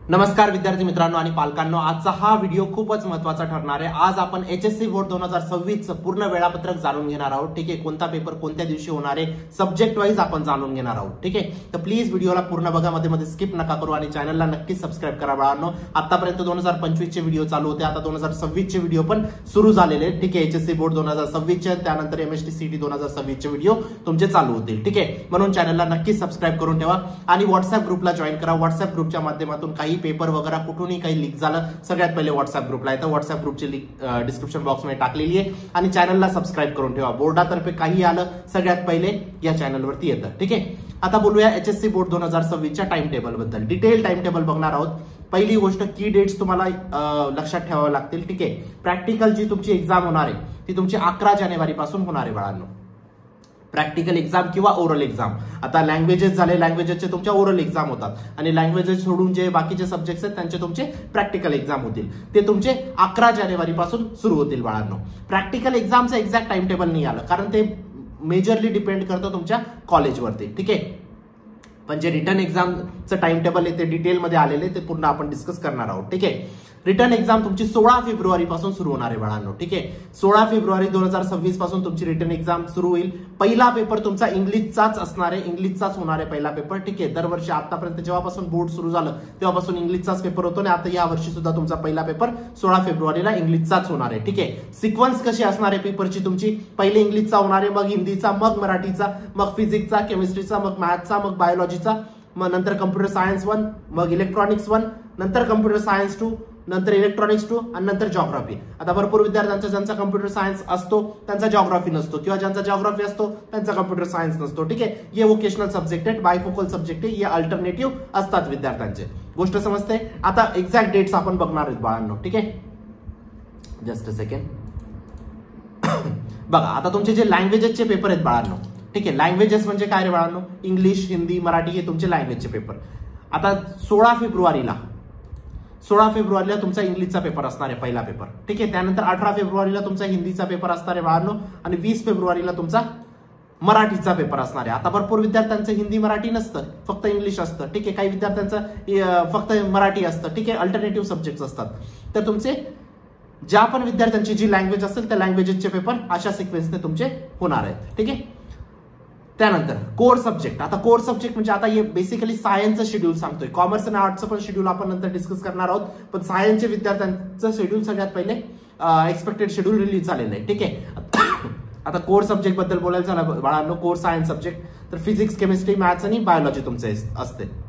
नमस्कार विद्यार्थी मित्रांनो आणि पालकांनो, आजचा हा व्हिडिओ खूपच महत्त्वाचा ठरणार आहे। आज आपण एचएससी बोर्ड 2026 पूर्ण वेळापत्रक जाणून घेणार आहोत। ठीक आहे, कोणता पेपर कोणत्या दिवशी होणार आहे सब्जेक्ट वाईज आपण जाणून घेणार आहोत। ठीक आहे, तर प्लीज व्हिडिओला पूर्ण बघा, मध्ये स्किप नका करू आणि चॅनलला नक्की सबस्क्राइब करा बाळांनो। आतापर्यंत 2025 चे व्हिडिओ चालू होते, आता 2026 चे व्हिडिओ पण सुरू झालेले आहेत। ठीक आहे, एचएससी बोर्ड 2026 चे, त्यानंतर एमएसटी सीटी 2026 चे व्हिडिओ तुमचे चालू होतील। ठीक आहे, म्हणून चॅनलला नक्की सबस्क्राइब करून ठेवा आणि व्हॉट्सअप ग्रुपला जॉईन करा। व्हॉट्सअप ग्रुपच्या माध्यमातून काही पेपर वगैरे कुठूनही काही लीक झालं सगळ्यात पहिले व्हॉट्सअप ग्रुपला येतं। व्हॉट्सअप ग्रुपची लिंक डिस्क्रिप्शन बॉक्स मध्ये टाकलेली आहे आणि चॅनलला सबस्क्राइब करून ठेवा। बोर्डातर्फे काही आलं सगळ्यात पहिले या चॅनलवरती येतं। ठीक आहे, आता बोलूया एचएससी बोर्ड 2026 च्या टाइम टेबल बद्दल। डिटेल टाइम टेबल बघणार आहोत। पहिली गोष्ट, की डेट्स तुम्हाला लक्षात ठेवाव्या लागतील। ठीक आहे, प्रॅक्टिकल जी तुमची एक्झाम होणार आहे ती तुमची 11 जानेवारी पासून होणार आहे बाळांनो। प्रॅक्टिकल एक्झाम किंवा ओरल एक्झाम, आता लँग्वेजेस झाले, लँग्वेजेसचे तुमच्या ओरल एक्झाम होतात आणि लँग्वेजेस सोडून जे बाकीचे सब्जेक्ट्स आहेत त्यांचे तुमचे प्रॅक्टिकल एक्झाम होतील, ते तुमचे 11 जानेवारी पासून सुरू होतील बाळांनो। प्रॅक्टिकल एक्झामचं एक्झॅक्ट टाइम टेबल नाही आलं कारण ते मेजरली डिपेंड करतं तुमच्या कॉलेजवरती। ठीक आहे, पण जे रिटर्न एक्झामचं टाइम टेबल आहे ते डिटेलमध्ये आलेले, ते पूर्ण आपण डिस्कस करणार आहोत। ठीक आहे, रिटर्न एक्झाम तुमची 16 फेब्रुवारी पासून सुरू होणार आहे बाळांनो। ठीक आहे, 16 फेब्रुवारी 2026 पासून तुमची रिटर्न एक्झाम सुरू होईल। पहिला पेपर तुमचा इंग्लिशचाच असणार आहे, इंग्लिशचाच होणार आहे पहिला पेपर। ठीक आहे, दरवर्षी आतापर्यंत जेव्हापासून बोर्ड सुरू झालं तेव्हापासून इंग्लिशचाच पेपर होतो आणि आता या वर्षी सुद्धा तुमचा पहिला पेपर 16 फेब्रुवारीला इंग्लिशचाच होणार आहे। ठीक आहे, सिक्वेन्स कशी असणार आहे पेपरची तुमची, पहिले इंग्लिशचा होणार आहे, मग हिंदीचा, मग मराठीचा, मग फिजिक्सचा, केमिस्ट्रीचा, मग मॅथ्सचा, मग बायोलॉजीचा, मग नंतर कम्प्युटर सायन्स 1, मग इलेक्ट्रॉनिक्स 1, नंतर कम्प्युटर सायन्स 2, नंतर इलेक्ट्रॉनिक्स 2 आणि नंतर जॉग्राफी। आता भरपूर विद्यार्थ्यांचा ज्यांचा कम्प्युटर सायन्स असतो त्यांचा जॉग्राफी नसतो, किंवा ज्यांचा जॉग्राफी असतो त्यांचा कम्प्युटर सायन्स नसतो। ठीक आहे, हे वोकेशनल सब्जेक्ट आहेत, बायफोकल सब्जेक्ट आहे, हे अल्टरनेटिव्ह असतात विद्यार्थ्यांचे। गोष्ट समजते? आता एक्झॅक्ट डेट्स आपण बघणार आहेत बाळांनो। ठीक आहे, जस्ट अ सेकंड बघा, आता तुमचे जे लँग्वेजेसचे पेपर आहेत बाळांनो। ठीक आहे, लँग्वेजेस म्हणजे काय रे बाळांनो, इंग्लिश, हिंदी, मराठी हे तुमचे लँग्वेजचे पेपर। आता 16 फेब्रुवारीला तुमचा इंग्लिशचा पेपर असणार आहे पहिला पेपर। ठीक आहे, त्यानंतर 18 फेब्रुवारीला तुमचा हिंदीचा पेपर असणार आहे बाळांनो आणि 20 फेब्रुवारीला तुमचा मराठीचा पेपर असणार आहे। आता भरपूर विद्यार्थ्यांचं हिंदी मराठी नसतं, फक्त इंग्लिश असतं। ठीक आहे, काही विद्यार्थ्यांचं फक्त मराठी असतं। ठीक आहे, अल्टरनेटिव्ह सब्जेक्ट्स असतात। तर तुमचे ज्या पण विद्यार्थ्यांची जी लँग्वेज असेल त्या लँग्वेजेसचे पेपर अशा सिक्वेन्सने तुमचे होणार आहेत। ठीक आहे, त्यानंतर कोर सब्जेक्ट। आता कोर सब्जेक्ट म्हणजे आता हे बेसिकली सायन्सचं शेड्यूल सांगतोय, कॉमर्स आणि आर्ट्सचं पण शेड्यूल आपण नंतर डिस्कस करणार आहोत, पण सायन्सच्या विद्यार्थ्यांचं शेड्यूल सगळ्यात पहिले एक्सपेक्टेड शेड्यूल रिलीज झालेलं आहे। ठीक आहे, आता कोर सब्जेक्ट बद्दल बोलायचं झालं बाळांनो, कोर सायन्स सब्जेक्ट तर फिजिक्स, केमिस्ट्री, मॅथ्स आणि बायोलॉजी तुमचे असते।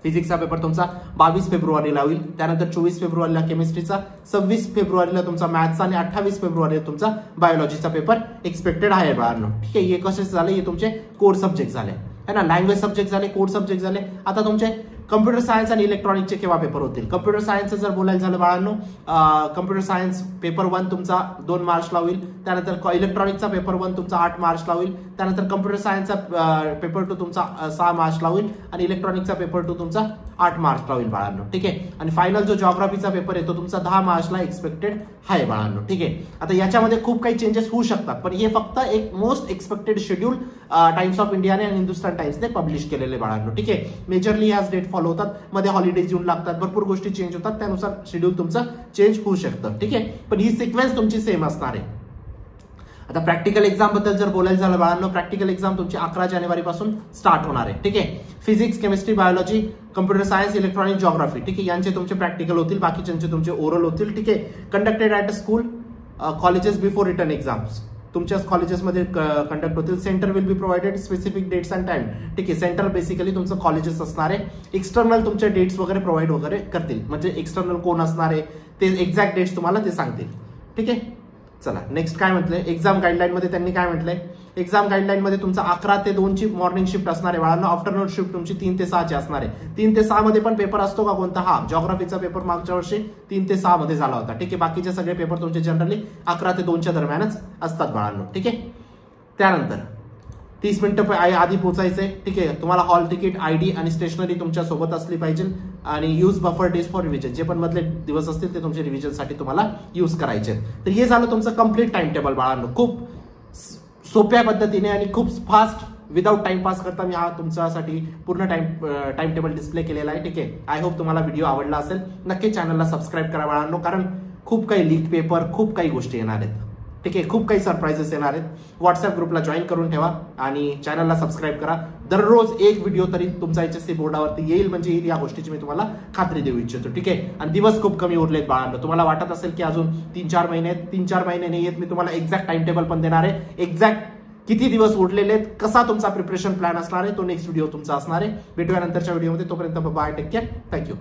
फिजिक्सचा पेपर तुमचा 22 फेब्रुवारीला होईल, त्यानंतर 24 फेब्रुवारीला केमिस्ट्रीचा, 26 फेब्रुवारीला तुमचा मॅथ्सचा आणि 28 फेब्रुवारीला तुमचा बायोलॉजीचा पेपर एक्सपेक्टेड आहे बाळांनो। ठीक आहे, हे कसे झाले, हे तुमचे कोर सब्जेक्ट झाले है ना, लँग्वेज सब्जेक्ट झाले, कोर सब्जेक्ट झाले। आता तुमचे कम्प्युटर सायन्स आणि इलेक्ट्रॉनिक्सचे केव्हा पेपर होतील? कम्प्युटर सायन्सचं जर बोलायचं झालं बाळांनो, कम्प्युटर सायन्स पेपर 1 तुमचा 2 मार्चला होईल, त्यानंतर इलेक्ट्रॉनिक्सचा पेपर 1 तुमचा 8 मार्चला होईल, त्यानंतर कम्प्युटर सायन्सचा पेपर 2 तुमचा 6 मार्चला होईल आणि इलेक्ट्रॉनिक्सचा पेपर 2 तुमचा 8 मार्चला होईल बाळांनो। ठीक आहे, आणि फायनल जो जॉग्राफीचा पेपर आहे तो तुमचा 10 मार्चला एक्सपेक्टेड आहे बाळांनो। ठीक आहे, आता याच्यामध्ये खूप काही चेंजेस होऊ शकतात, पण हे फक्त एक most expected schedule times of इंडियाने आणि हिंदुस्तान टाइम्सने पब्लिश केलेले बाळांनो। ठीक आहे, मेजरली याच डेट फॉलो होतात, मध्ये हॉलिडेज येऊन लागतात, भरपूर गोष्टी चेंज होतात, त्यानुसार शेड्यूल तुमचं चेंज होऊ शकतं। ठीक आहे, पण ही सिक्वेन्स तुमची सेम असणार आहे। आता प्रॅक्टिकल एक्झाम बद्दल जर बोलायचं झालं बाळांनो, प्रॅक्टिकल एक्झाम तुमची 11 जानेवारी पासून स्टार्ट होणार आहे। ठीक आहे, physics, chemistry, biology, computer science, electronic, geography, ठीक आहे, यांचे तुमचे प्रॅक्टिकल होतील, बाकीच्यांचे तुमचे ओरल होतील। ठीक आहे, conducted at a school colleges before return exams तुमच्याच कॉलेजेसमध्ये कंडक्ट होतील। Centre will be provided specific dates and time. ठीक आहे, सेंटर बेसिकली तुमचं कॉलेजेस असणार आहे, एक्सटर्नल तुमचे डेट्स वगैरे प्रोव्हाइड वगैरे करतील, म्हणजे एक्सटर्नल कोण असणार आहे ते एक्झॅक्ट डेट्स तुम्हाला ते सांगतील। ठीक आहे, चला नेक्स्ट काय म्हटलंय, एक्झाम गाईडलाईन मध्ये त्यांनी काय म्हटलंय, एक्झाम गाईडलाईन मध्ये तुमचा 11 ते 2 ची मॉर्निंग शिफ्ट असणार आहे बाळांनो, आफ्टरनून शिफ्ट तुमची 3 ते 6 ची असणार आहे। 3 ते 6 मध्ये पण पेपर असतो का कोणता? हा, जॉग्राफीचा पेपर मागच्या वर्षी 3 ते 6 मध्ये झाला होता। ठीक आहे, बाकीचे सगळे पेपर तुमचे जनरली 11 ते 2 च्या दरम्यानच असतात बाळांनो। ठीक आहे, त्यानंतर 30 मिनिटं आधी पोहोचायचंय। ठीक आहे, तुम्हाला हॉल तिकीट, आयडी आणि स्टेशनरी तुमच्या सोबत असली पाहिजे आणि use buffer days for revision, जे पण मधले दिवस असतील ते तुमच्या रिव्हिजनसाठी तुम्हाला यूज करायचे। तर हे झालं तुमचं कम्प्लीट टाइम टेबल बाळांनो, खूप सोप्या पद्धतीने आणि खूप फास्ट विदाऊट टाइमपास करता मी हा तुमच्यासाठी पूर्ण टाइम टेबल डिस्प्ले केलेला आहे. ठीक आहे, आय होप तुम्हाला व्हिडिओ आवडला असेल. नक्की चॅनलला सबस्क्राईब करा बाळांनो, कारण खूप काही लीक पेपर, खूप काही गोष्टी येणार आहेत. ठीक आहे, खूप काही सरप्राइजेस येणार आहेत. व्हॉट्सअप ग्रुपला जॉईन करून ठेवा आणि चॅनलला सबस्क्राईब करा. दररोज एक व्हिडिओ तरी तुमचा HSC बोर्डावरती येईल म्हणजे येईल, या गोष्टीची मी तुम्हाला खात्री देऊ इच्छितो. ठीक आहे, आणि दिवस खूप कमी उरलेत बाळांनो. तुम्हाला वाटत असेल की अजून 3-4 महिने नाही आहेत, मी तुम्हाला एक्झॅक्ट टाइम टेबल पण देणार आहे. एक्झॅक्ट किती दिवस उरलेले आहेत, कसा तुमचा प्रिपरेशन प्लॅन असणार आहे, तो नेक्स्ट व्हिडिओ तुमचा असणार आहे. भेटूया नंतरच्या व्हिडिओमध्ये. तोपर्यंत बाय, टेक केअर, थँक्यू.